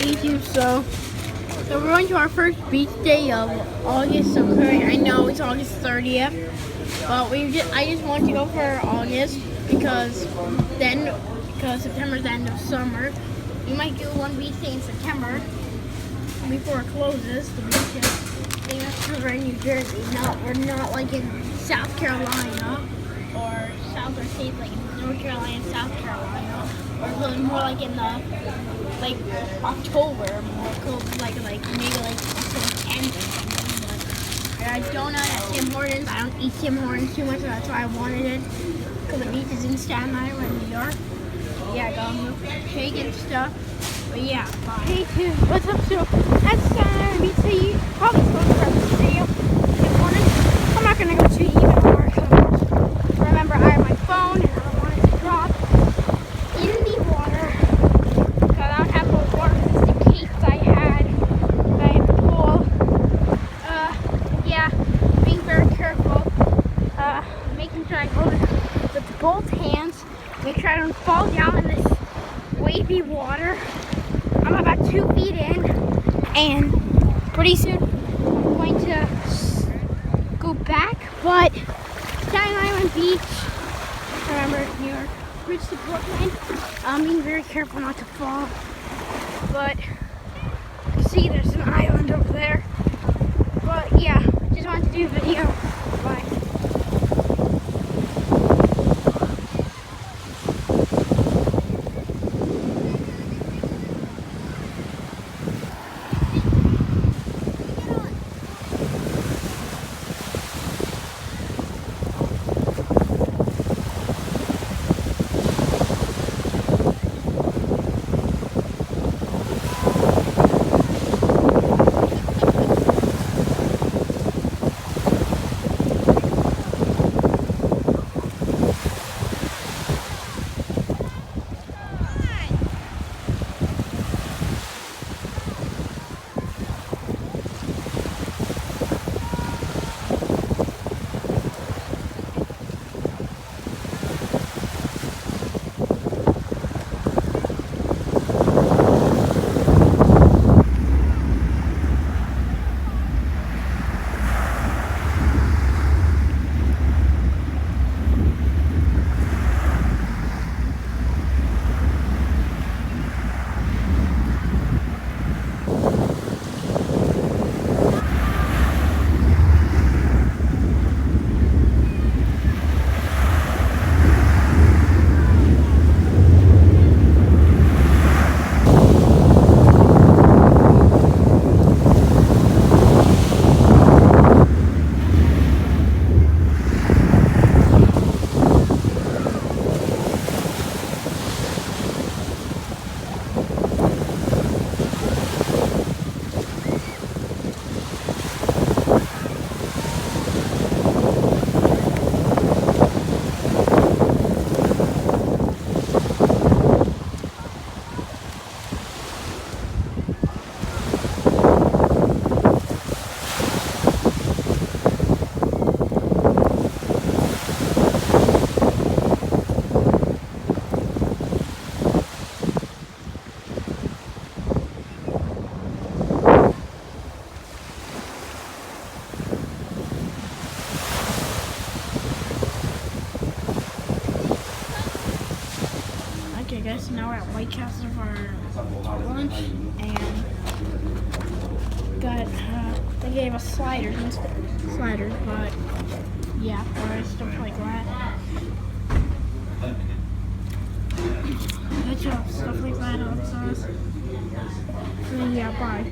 YouTube. So we're going to our first beach day of August. So I know it's August 30th, but I just want to go for August because September's the end of summer. We might do one beach day in September before it closes. The beaches. We're in New Jersey. We're not like in South Carolina or southern states like North Carolina, South Carolina. We're more like in the October, more cold, like maybe like October 10th or something. But I got a donut at Tim Hortons. I don't eat Tim Hortons too much, so that's why I wanted it. Because the beach is in Staten Island, New York. Yeah, I got a milkshake and stuff. But yeah, bye. Hey, too. What's up? So that's me to you. Probably supposed to start this video. I'm not gonna go too even more. So remember, I have my phone and I don't want it to drop in the water. So I don't have those water resistant capes I had in the pool. Yeah, being very careful. Making sure I hold it with both hands. Make sure I don't fall down in this wavy water. I'm about 2 feet in, and pretty soon I'm going to go back. But Staten Island Beach, remember New York, bridge to Brooklyn. I'm being very careful not to fall. But see, there's an island over there. But yeah, just wanted to do a video. Bye. Okay guys, so now we're at White Castle for lunch, and they gave us sliders, but yeah, or stuff like that. Stuff like that on sauce. So yeah, bye.